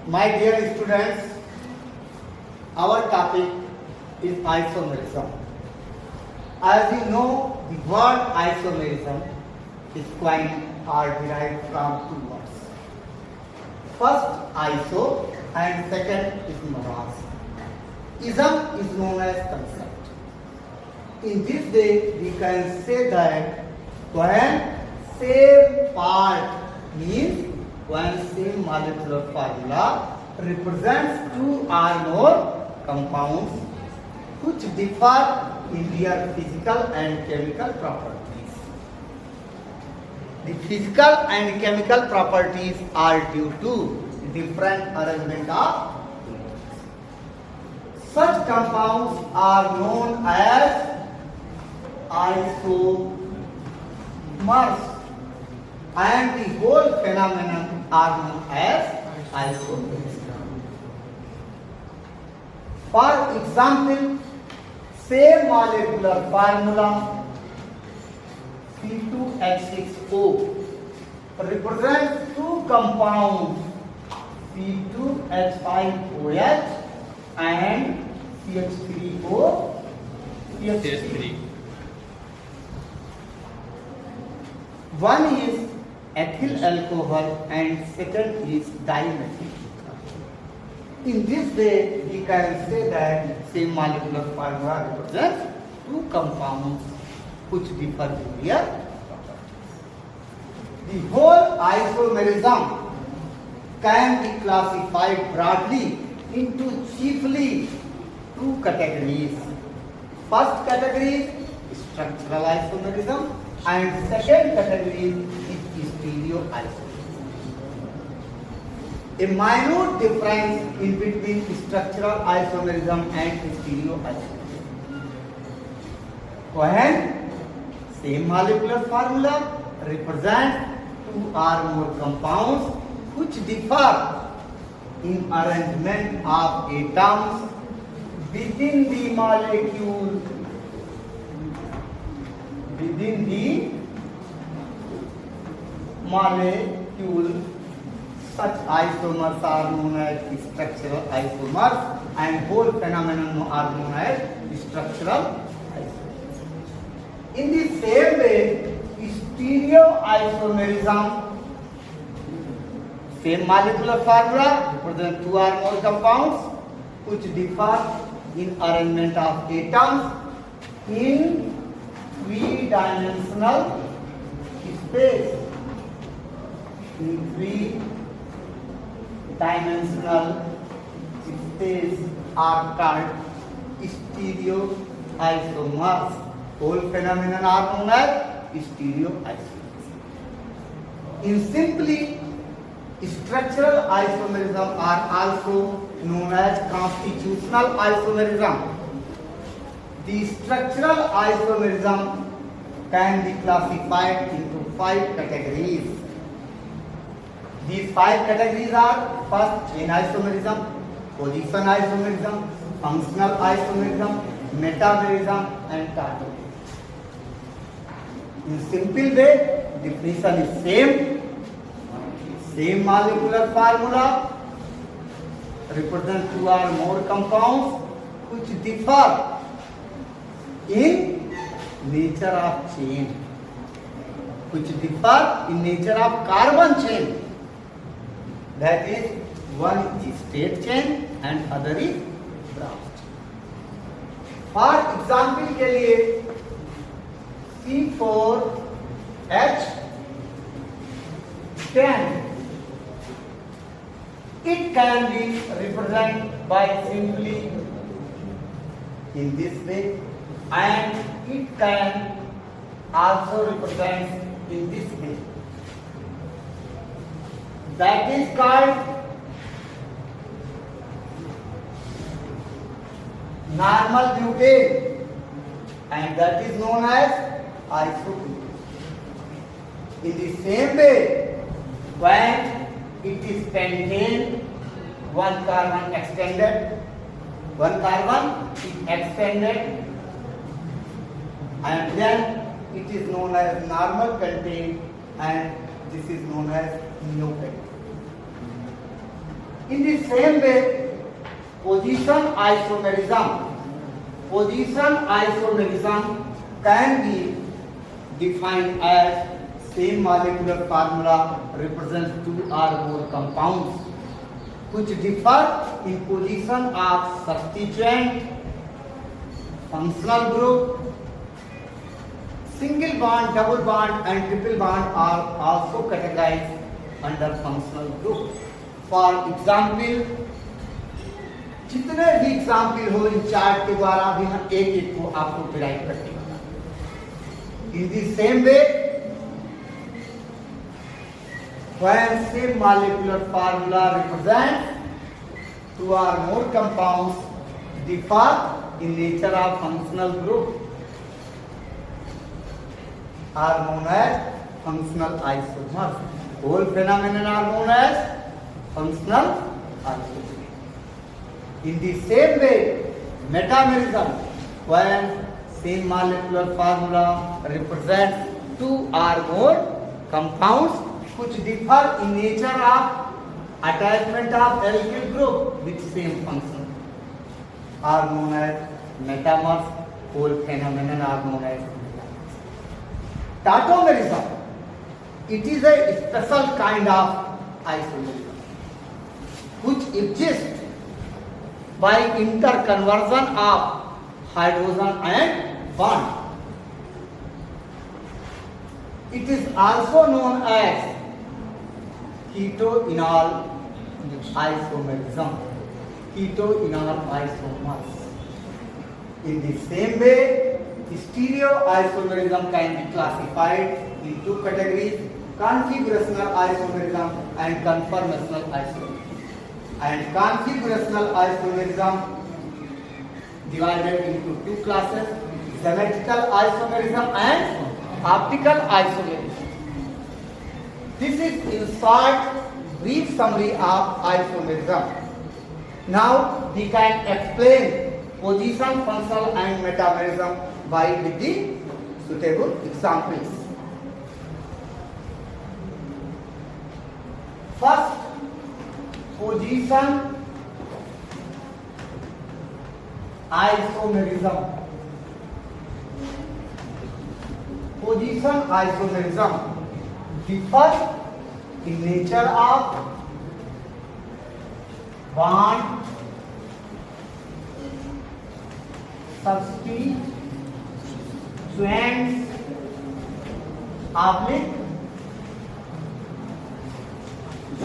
My dear students, our topic is isomerism. As you know, the word isomerism is coined or derived from two words. First, iso and second is meras. Ism is known as concept. In this way, we can say that when same part means when same molecular formula represents two or more compounds which differ in their physical and chemical properties. The physical and chemical properties are due to different arrangement of elements. Such compounds are known as isomers, and the whole phenomenon are known as isomerism. For example, same molecular formula C2H6O represents two compounds C2H5OH and CH3O CH3. One is ethyl alcohol and second is dimethyl. In this way, we can say that same molecular formula represents two compounds which differ in their properties. The whole isomerism can be classified broadly into chiefly two categories. First category is structural isomerism and second category is stereoisomerism. A minute difference in between structural isomerism and stereoisomerism. When same molecular formula represents two or more compounds which differ in arrangement of atoms within the molecule. Such isomers are known as structural isomers and whole phenomenon are known as structural isomers. In the same way, stereoisomerism, same molecular formula represent two or more compounds which differ in arrangement of atoms in three-dimensional space. In three-dimensional space are called stereoisomers. Whole phenomenon are known as stereoisomers. In simply, structural isomerism are also known as constitutional isomerism. The structural isomerism can be classified into 5 categories. These 5 categories are: first, chain isomerism, position isomerism, functional isomerism, metamerism, and tautomerism. In simple way, definition is same molecular formula represent two or more compounds which differ in nature of chain, which differ in nature of carbon chain. That is, one is straight chain and other is branch chain. For example के लिए C4H10, it can be represented by simply in this way, and it can also represent in this way. That is called normal butane, and that is known as isobutane. In the same way, when it is pentane, one carbon extended, one carbon is extended, and then it is known as normal pentane, and this is known as neopentane. In the same way, position isomerism can be defined as same molecular formula represents two or more compounds which differ in position of substituent, functional group. Single bond, double bond and triple bond are also categorized under functional group. For example, जितने भी example हो इन chart के द्वारा भी हम एक एक को आपको डिराइव करके बताएंगे. In the same way, when same molecular formula represents two or more compounds differ in nature of functional group are known as functional isomers. Whole phenomenon are known as functional isomers. In the same way, metamerism, when same molecular formula represents two or more compounds which differ in nature of attachment of alkyl group with same function, are known as metamers. Whole phenomenon are known as tautomerism. It is a special kind of isomerism which exists by interconversion of hydrogen and bond. It is also known as keto-enol isomerism. Keto-enol isomers. In the same way, stereoisomerism can be classified in two categories: configurational isomerism and conformational isomerism. And configurational isomerism divided into two classes: symmetrical isomerism and optical isomerism. This is in short brief summary of isomerism. Now we can explain position, functional and metamerism by with the suitable examples. First, position isomerism. Position isomerism differs in nature of bond, substituents, oblique,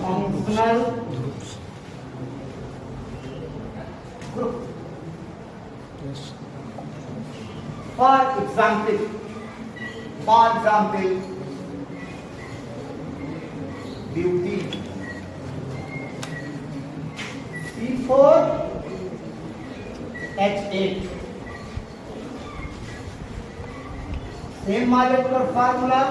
functional group. For example, beauty C4H8. Same molecular formula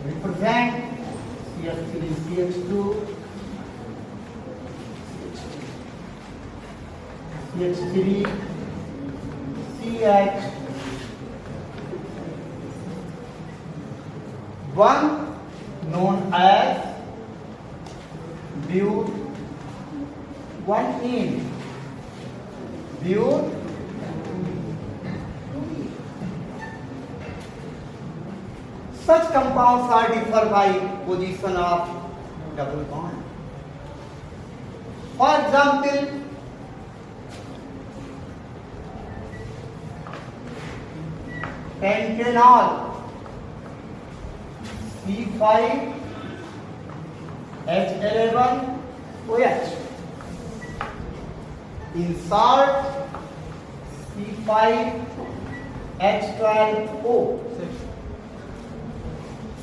represent CH3CH2 CH3CH one known as but 1-ene, but such compounds are differ by position of double bond. For example, pentanol C5H11OH. In short, C5H12O.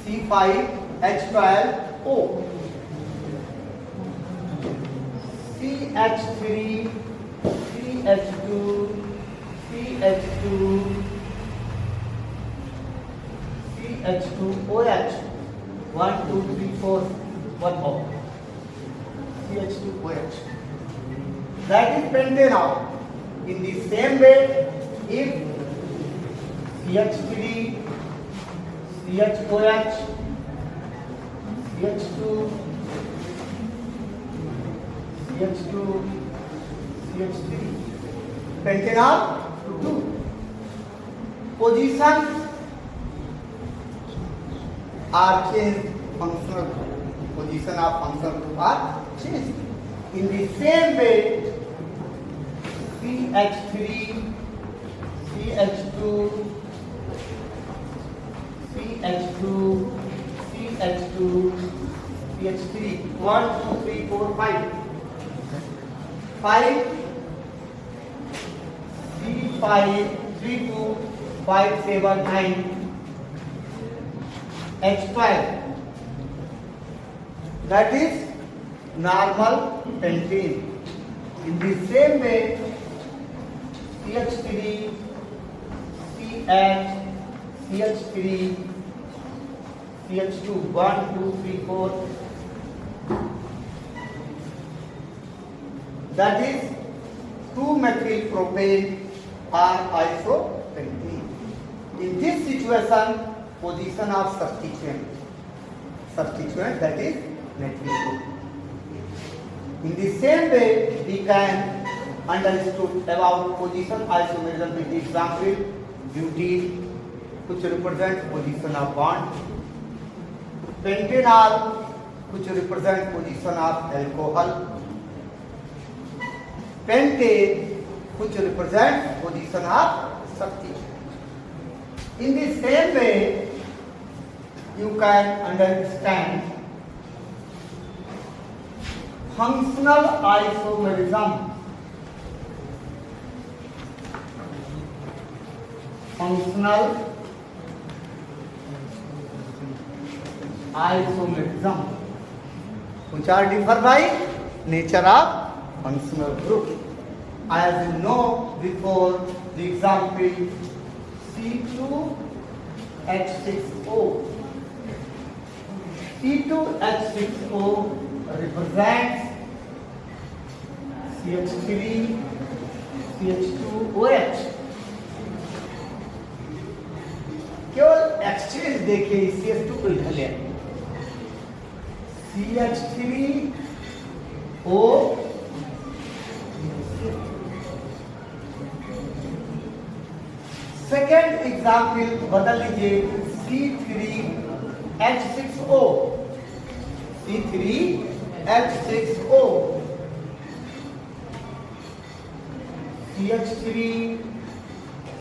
C5H12O. CH3, CH2, CH2, CH2OH. 1, 2, 3, 4, 1 more. CH2OH. That is pentanol. In the same way, if CH3, CHOH, CH2, CH2, CH3. Pentanol 2. Position are changed. Functional position of functional group are changed. In the same way, CH3, CH2, CH2, CH2, CH3. 1, 2, 3, 4, 5. 5, C5, 3, 2, 5, 7, 9. H12. That is normal pentane. In the same way, CH3, CH, CH3, CH2, 1, 2, 3, 4. That is 2-methyl propane or isopentane. In this situation, position of substituent that is nitrogen. In the same way, we can understood about position isomerism with the example butene, which represents position of bond, pentanol, which represents position of alcohol, pentane, which represents position of substituent. In the same way, you can understand functional isomerism. Functional isomerism, which are differ by nature of functional group. As you know before, the example C2H6O. C2H6O represents CH3, CH2OH. केवल exchange देखिए CH2 को इधर ले आइए, CH3O, second example बदल लीजिए C3H6O, C3H6O, CH3,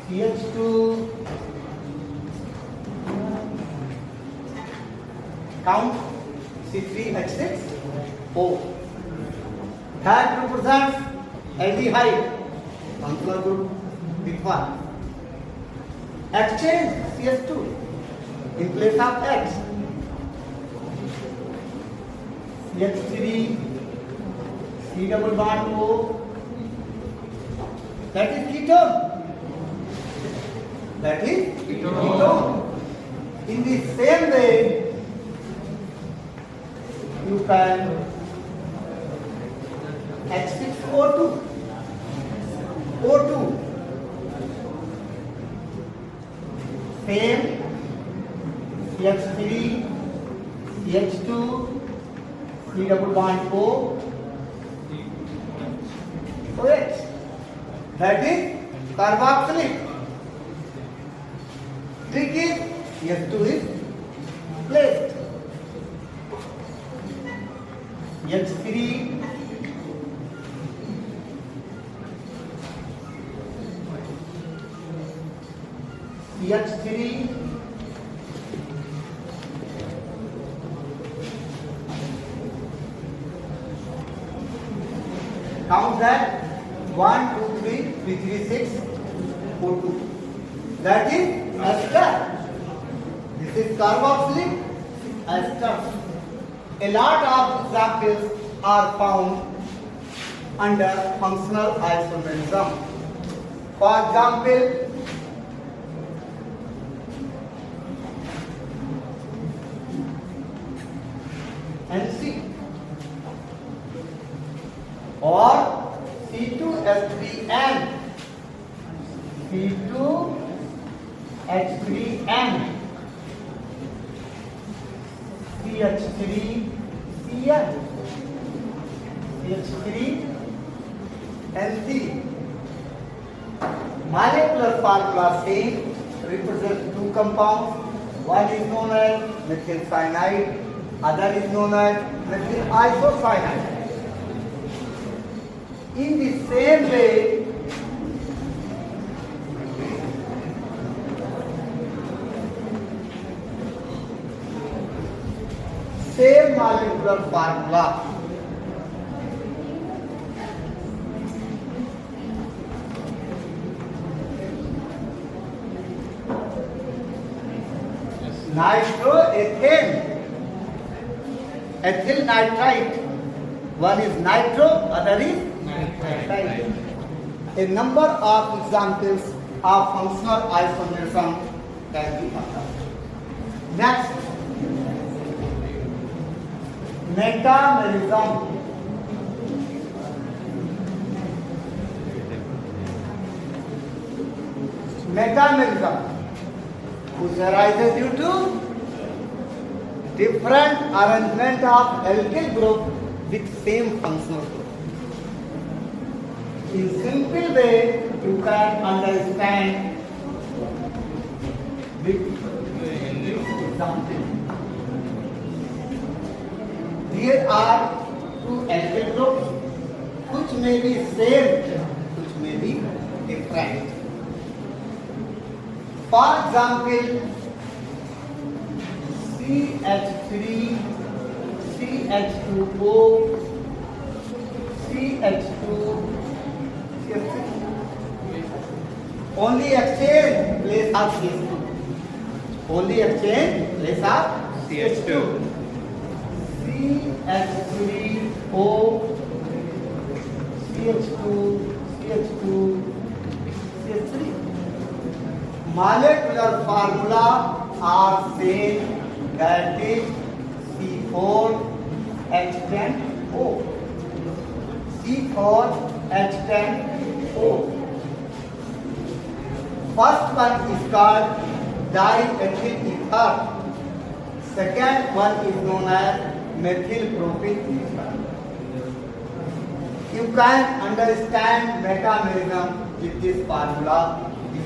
CH2, count C3H6O. That represents aldehyde, functional group big one. Exchange CH2 in place of H. CH3, C double bond O. That is ketone. That is ketone. In the same way, you can H6O2, O2, same CH3, CH2, C double bond O, OH. That is carboxylic. Trick is CH2 is placed. H3, CH3, count that 1, 2, 3, 3, 3, 6, 4, 2. That is ester. This is carboxylic ester. A lot of examples are found under functional isomerism. For example, NC or C2H3N, C2H3N, CH3Cl, CH3NC. Molecular formula same, represents two compounds. One is known as methyl cyanide, other is known as methyl isocyanide. In the same way, same molecular formula, nitroethane, ethyl nitrite. One is nitro, other is nitrite. A number of examples of functional isomerism can be found. Next, metamerism. Metamerism, which arises due to different arrangement of alkyl group with same functional group. In simple way, you can understand with example. Here are two alkyl groups which may be same, which may be different. For example, CH3, CH2O, CH2, CH3. Only exchange place of CH2. Only exchange place of CH2. CH3O, CH2, CH2, CH3. Molecular formula are same, that is C4H10O. C4H10O. First one is called diethyl ether. Second one is known as methyl propyl ether. You can understand metamerism with this formula. The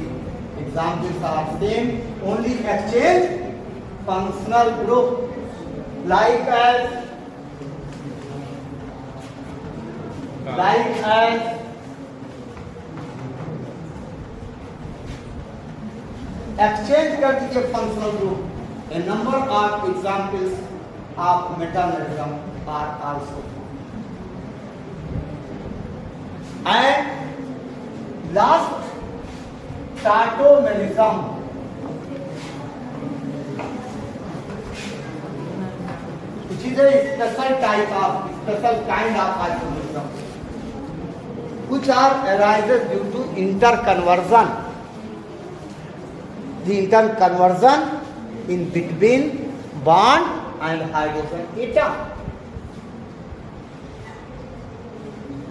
examples are same, only exchange functional group, like as exchange कर दीजिए functional group. A number of examples of metamerism are also. And last, tautomerism. Which is a special type of, special kind of isomerism, which are arises due to interconversion. The interconversion in between bond and hydrogen atom.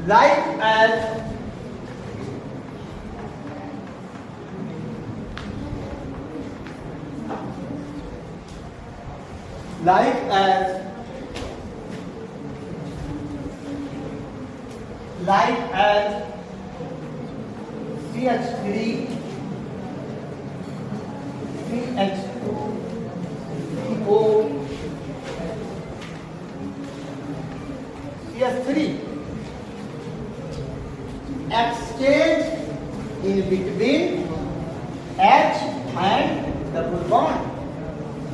Like as CH3, CH2O, CH3. Exchange in between H and double bond.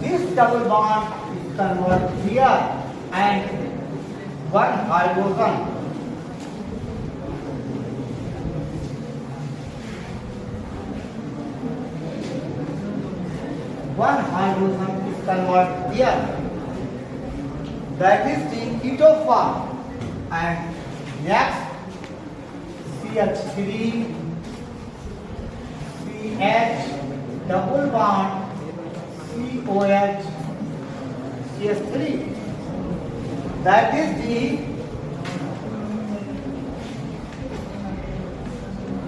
This double bond is converted here and one hydrogen. One hydrogen is converted here. That is the keto form. And next, CH3, CH, double bond, COH, CH3. That is the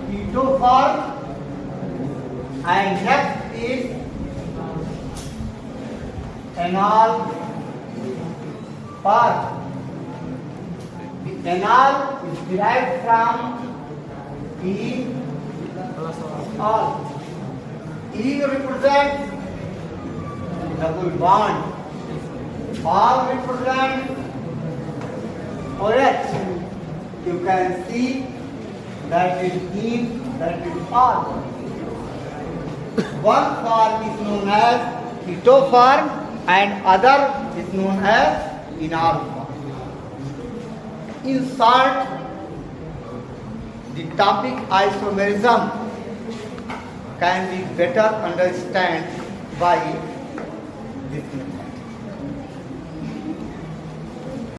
keto form. And next is enol form. The Enal is derived from E all. E represents double bond. All represents OH. You can see that it means that is all. One form is known as keto form and other is known as enol form. In short, the topic isomerism can be better understood by